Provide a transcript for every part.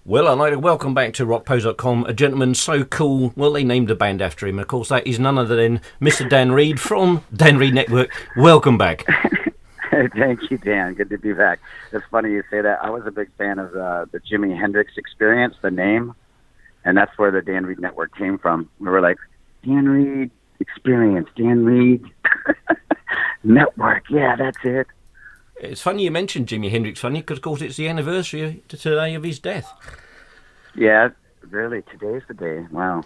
Well, I'd like to welcome back to rockpose.com a gentleman so cool. Well, they named a band after him. Of course, that is none other than Mr. Dan Reed from Dan Reed Network. Welcome back. Thank you, Dan. Good to be back. It's funny you say that. I was a big fan of the Jimi Hendrix Experience, the name, and that's where the Dan Reed Network came from. We were like, Dan Reed Experience, Dan Reed Network. Yeah, that's it. It's funny you mentioned Jimi Hendrix, funny, because, of course, it's the anniversary today of his death. Yeah, really, today's the day. Wow.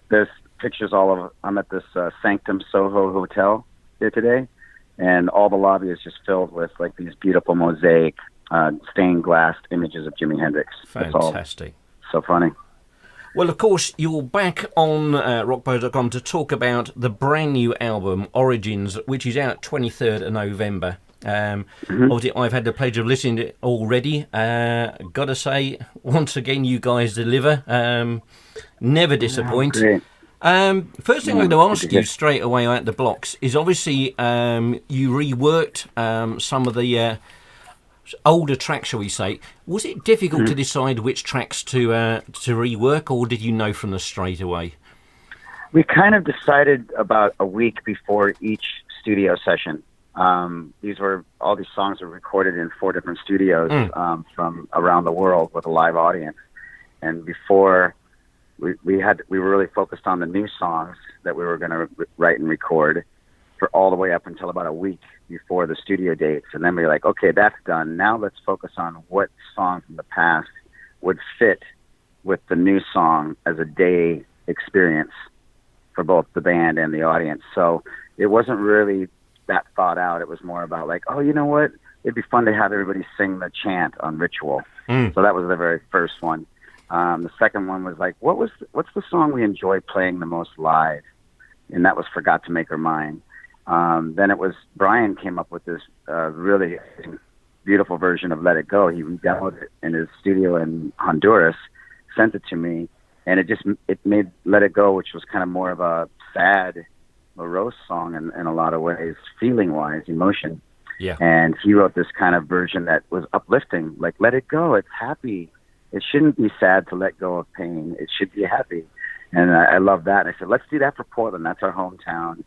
There's pictures all over. I'm at this Sanctum Soho Hotel here today, and all the lobby is just filled with, like, these beautiful mosaic, stained glass images of Jimi Hendrix. Fantastic. So funny. Well, of course, you're back on rockpose.com to talk about the brand new album, Origins, which is out 23rd of November. Obviously, I've had the pleasure of listening to it already. Gotta say, once again, you guys deliver. Never disappoint. Great. First thing I'm going to ask you straight away out the blocks is obviously you reworked some of the older tracks, shall we say. Was it difficult to decide which tracks to rework, or did you know from the straight away? We kind of decided about a week before each studio session. All these songs were recorded in 4 different studios from around the world with a live audience. And before we were really focused on the new songs that we were going to write and record for all the way up until about a week before the studio dates. And then we were like, okay, that's done. Now let's focus on what songs from the past would fit with the new song as a day experience for both the band and the audience. So it wasn't really that thought out. It was more about like, oh, you know what? It'd be fun to have everybody sing the chant on Ritual. So that was the very first one. The second one was like, what's the song we enjoy playing the most live? And that was Forgot to Make Her Mine. Then it was Brian came up with this really beautiful version of Let It Go. He demoed it in his studio in Honduras, sent it to me, and it made Let It Go, which was kind of more of a sad, morose song in a lot of ways, feeling-wise, emotion. Yeah. And he wrote this kind of version that was uplifting, like, let it go, it's happy. It shouldn't be sad to let go of pain. It should be happy. And I love that. And I said, let's do that for Portland. That's our hometown.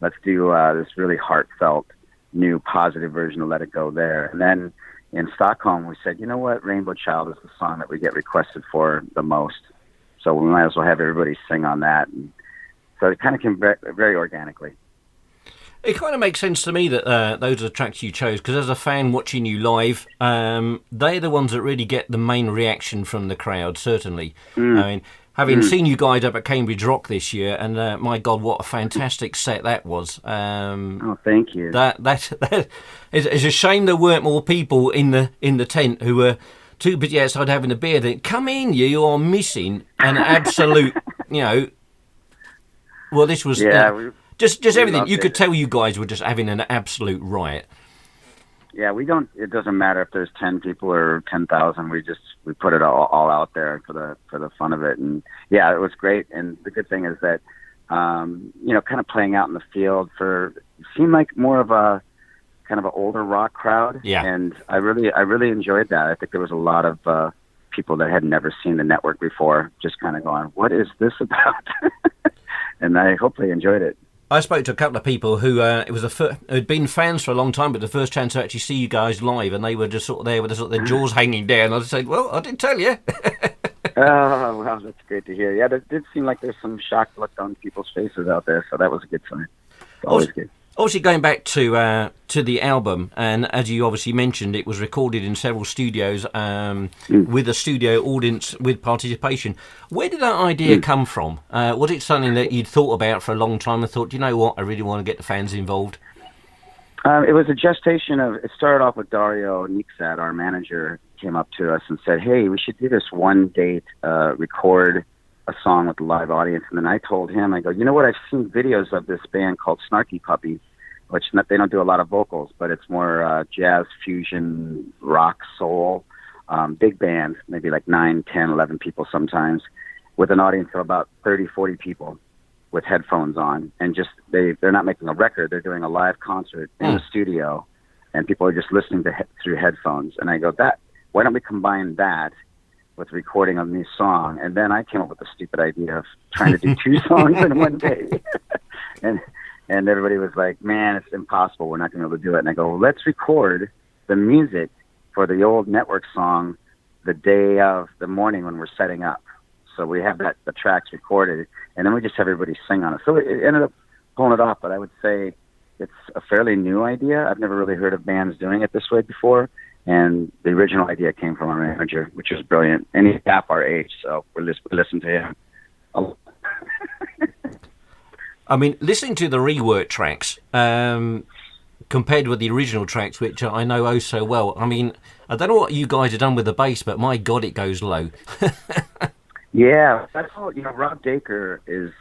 Let's do this really heartfelt, new, positive version of Let It Go there. And then in Stockholm, we said, you know what? Rainbow Child is the song that we get requested for the most. So we might as well have everybody sing on that. And so it kind of came very organically. It kind of makes sense to me that those are the tracks you chose, because as a fan watching you live, they're the ones that really get the main reaction from the crowd, certainly. I mean, having seen you guys up at Cambridge Rock this year, and my God, what a fantastic set that was. Oh, thank you. That it's a shame there weren't more people in the tent who were too busy outside having a beer. They come in, you are missing an absolute, well, this was just everything. You could tell you guys were just having an absolute riot. Yeah, it doesn't matter if there's 10 people or 10,000. We put it all out there for the fun of it. And yeah, it was great. And the good thing is that, kind of playing out in the field seemed like more of a kind of an older rock crowd. Yeah. And I really enjoyed that. I think there was a lot of, people that had never seen the network before, just kind of going, what is this about? And I hope they enjoyed it. I spoke to a couple of people who had been fans for a long time, but the first chance to actually see you guys live, and they were just sort of there with their jaws hanging down. I said, "Well, I did tell you." Oh, well, that's great to hear. Yeah, there did seem like there's some shocked look on people's faces out there, so that was a good sign. Always good. Obviously, going back to the album, and as you obviously mentioned, it was recorded in several studios with a studio audience with participation. Where did that idea come from? Was it something that you'd thought about for a long time and thought, you know what, I really want to get the fans involved? It was a gestation of, it started off with Dario Nixat, our manager, came up to us and said, hey, we should do this one date, record a song with the live audience. And then I told him, I go, you know what, I've seen videos of this band called Snarky Puppy, which they don't do a lot of vocals, but it's more jazz, fusion, rock, soul, big band, maybe like 9, 10, 11 people sometimes, with an audience of about 30, 40 people with headphones on. And just they're not making a record, they're doing a live concert in the studio, and people are just listening through headphones. And I go, why don't we combine that with recording a new song, and then I came up with the stupid idea of trying to do 2 songs in one day. and everybody was like, "Man, it's impossible. We're not going to be able to do it." And I go, well, "Let's record the music for the old network song the day of the morning when we're setting up." So we have the tracks recorded, and then we just have everybody sing on it. So it ended up pulling it off, but I would say it's a fairly new idea. I've never really heard of bands doing it this way before. And the original idea came from our manager, which was brilliant. And he's half our age, so we listen to him. I mean, listening to the rework tracks compared with the original tracks, which I know oh so well, I mean, I don't know what you guys have done with the bass, but my God, it goes low. Yeah, that's all. Rob Dacre is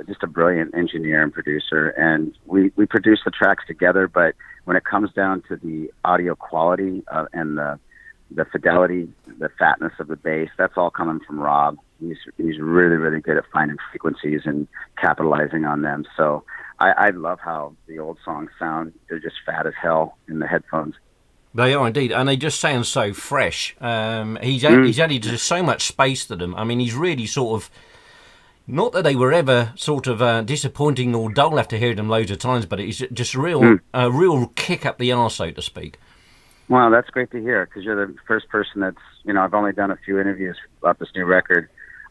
just a brilliant engineer and producer, and we produce the tracks together. But when it comes down to the audio quality and the fidelity, the fatness of the bass, that's all coming from Rob. He's really, really good at finding frequencies and capitalizing on them. So I love how the old songs sound. They're just fat as hell in the headphones. They are indeed, and they just sound so fresh. He's added just so much space to them. I mean, he's really sort of, not that they were ever sort of disappointing or dull after hearing them loads of times, but it's just a real kick up the arse, so to speak. Well, that's great to hear, because you're the first person that's, I've only done a few interviews about this new record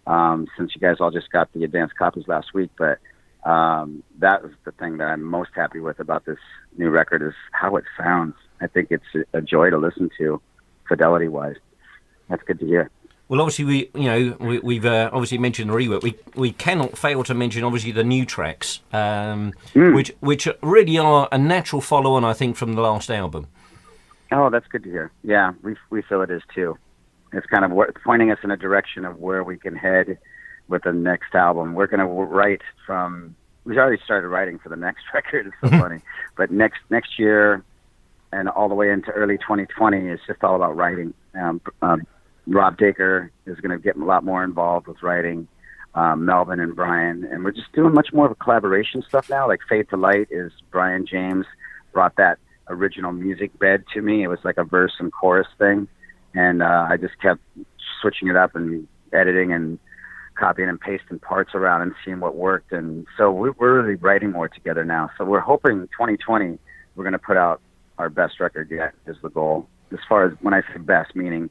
since you guys all just got the advanced copies last week, but that was the thing that I'm most happy with about this new record is how it sounds. I think it's a joy to listen to, fidelity-wise. That's good to hear. Well, obviously, we've obviously mentioned the rework. We cannot fail to mention, obviously, the new tracks, which really are a natural follow-on, I think, from the last album. Oh, that's good to hear. Yeah, we feel it is, too. It's kind of pointing us in a direction of where we can head with the next album. We're going to write from... We've already started writing for the next record. It's so funny. But next year... and all the way into early 2020, it's just all about writing. Rob Dacre is going to get a lot more involved with writing, Melvin and Brian, and we're just doing much more of a collaboration stuff now. Like Fade to Light is Brian James brought that original music bed to me. It was like a verse and chorus thing, and I just kept switching it up and editing and copying and pasting parts around and seeing what worked. And so we're really writing more together now. So we're hoping 2020 we're going to put out our best record yet is the goal. As far as when I say best, meaning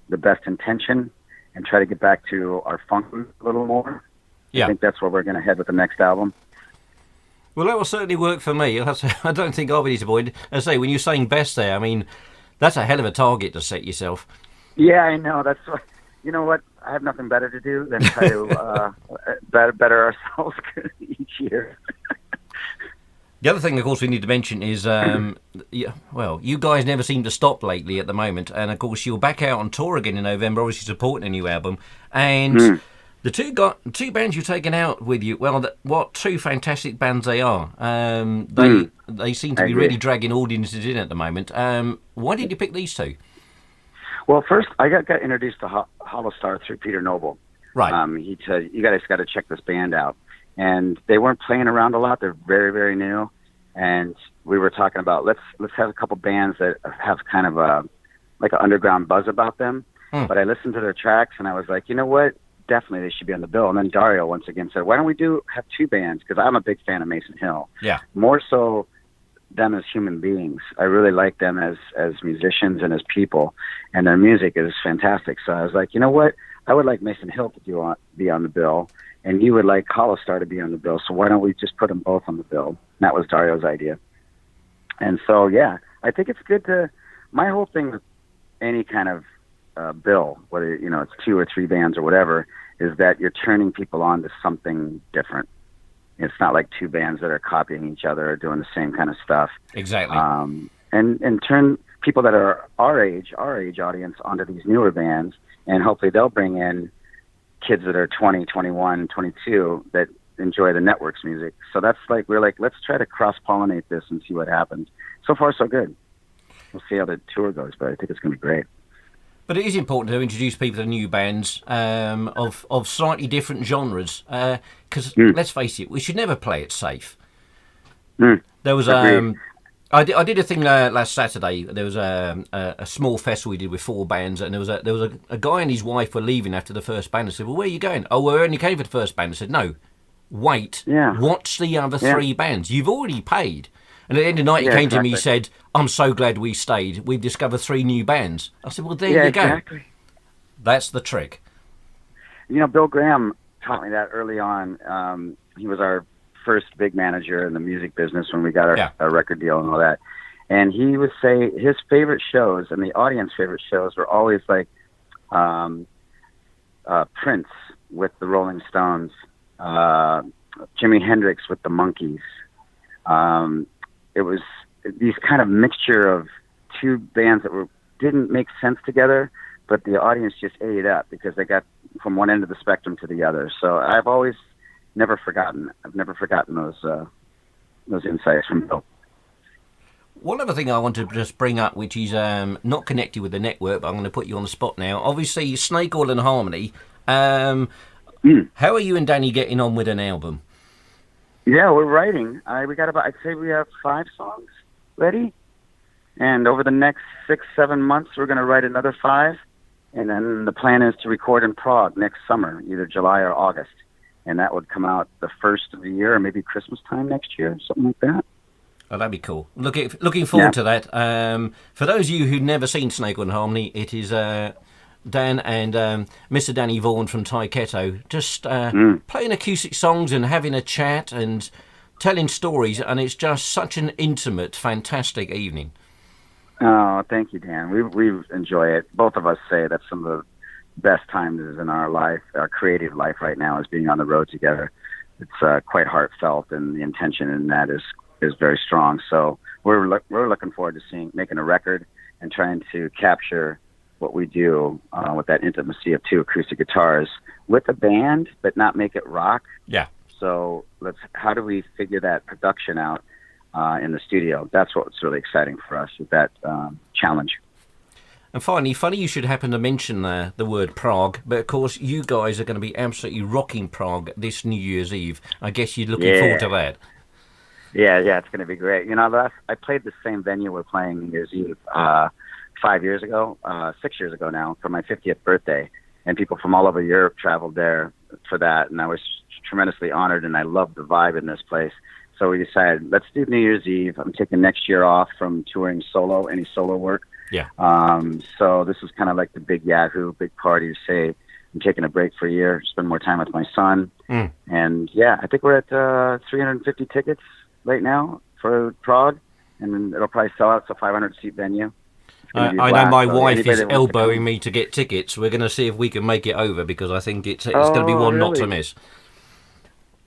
the best intention, and try to get back to our funk a little more. Yeah. I think that's where we're going to head with the next album. Well, that will certainly work for me. I don't think I'll be disappointed. As I say, when you're saying best there, I mean, that's a hell of a target to set yourself. Yeah, I know. That's what, you know what? I have nothing better to do than try to better ourselves each year. The other thing, of course, we need to mention is, you guys never seem to stop lately at the moment. And, of course, you're back out on tour again in November, obviously supporting a new album. And the two bands you've taken out with you, well, what two fantastic bands they are. They seem to be really dragging audiences in at the moment. Why did you pick these two? Well, first, I got introduced to Hollow Star through Peter Noble. Right. He said, you guys got to check this band out. And they weren't playing around a lot. They're very, very new. And we were talking about let's have a couple bands that have kind of like an underground buzz about them. But I listened to their tracks and I was like, you know what? Definitely they should be on the bill. And then Dario once again said, why don't we have two bands? Because I'm a big fan of Mason Hill. Yeah. More so them as human beings. I really like them as musicians and as people. And their music is fantastic. So I was like, you know what? I would like Mason Hill to be on the bill. And you would like Hollow Star to be on the bill, so why don't we just put them both on the bill? And that was Dario's idea. And so, yeah, I think it's good to... My whole thing with any kind of bill, whether it's two or three bands or whatever, is that you're turning people on to something different. It's not like two bands that are copying each other or doing the same kind of stuff. Exactly. And turn people that are our age audience onto these newer bands, and hopefully they'll bring in kids that are 20, 21, 22 that enjoy the network's music. So that's we're like, let's try to cross-pollinate this and see what happens. So far, so good. We'll see how the tour goes, but I think it's going to be great. But it is important to introduce people to new bands of slightly different genres. Because, let's face it, we should never play it safe. There was I did a thing last Saturday. There was a small festival we did with 4 bands, and there was a guy and his wife were leaving after the first band. I said, "Well, where are you going?" "Oh, we only came for the first band." I said, "No, wait, Yeah. watch the other 3 bands. You've already paid." And at the end of the night, he Yeah, came to me. He exactly. said, "I'm so glad we stayed. We've discovered 3 new bands." I said, "Well, there Yeah, you go. exactly. That's the trick." You know, Bill Graham taught me that early on. He was our first big manager in the music business when we got Yeah. our record deal and all that. And he would say his favorite shows and the audience favorite shows were always like Prince with the Rolling Stones, Jimi Hendrix with the Monkees. It was these kind of mixture of 2 bands that didn't make sense together, but the audience just ate it up because they got from one end of the spectrum to the other. So I've never forgotten those insights from Bill. One other thing I want to just bring up, which is not connected with the network, but I'm going to put you on the spot now. Obviously, Snake Oil and Harmony. How are you and Danny getting on with an album? Yeah, we're writing. I'd say we have 5 songs ready. And over the next 6-7 months, we're going to write another 5. And then the plan is to record in Prague next summer, either July or August. And that would come out the first of the year, or maybe Christmas time next year, something like that. Oh, that'd be cool. Looking forward to that. For those of you who've never seen Snake Oil and Harmony, it is Dan and Mr. Danny Vaughan from Taiketo just playing acoustic songs and having a chat and telling stories, and it's just such an intimate, fantastic evening. Oh, thank you, Dan. We enjoy it. Both of us say that's some of the best times in our life, our creative life right now, is being on the road together. It's quite heartfelt, and the intention in that is very strong. So we're looking forward to making a record and trying to capture what we do with that intimacy of 2 acoustic guitars with a band, but not make it rock. Yeah. So how do we figure that production out in the studio? That's what's really exciting for us, is that challenge. And finally, funny you should happen to mention the word Prague, but of course you guys are going to be absolutely rocking Prague this New Year's Eve. I guess you're looking forward to that. Yeah, it's going to be great. You know, I played the same venue we're playing New Year's Eve 6 years ago now, for my 50th birthday, and people from all over Europe traveled there for that, and I was tremendously honored, and I loved the vibe in this place. So we decided, let's do New Year's Eve. I'm taking next year off from touring any solo work. Yeah. So this is kind of like the big Yahoo, big party to say I'm taking a break for a year, spend more time with my son. And yeah, I think we're at 350 tickets right now for Prague, and then it'll probably sell out. It's a 500-seat venue. I know my wife is elbowing me to get tickets. We're going to see if we can make it over, because I think it's going to be one not to miss.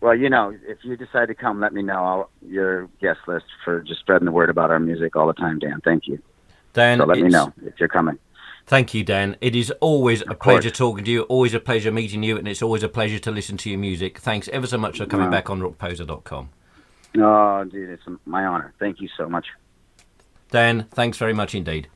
Well, you know, if you decide to come, let me know. Your guest list for just spreading the word about our music all the time, Dan. Thank you. Dan, so let me know if you're coming. Thank you, Dan. It is always a pleasure talking to you, always a pleasure meeting you, and it's always a pleasure to listen to your music. Thanks ever so much for coming back on rockposer.com. Oh, dude, it's my honor. Thank you so much. Dan, thanks very much indeed.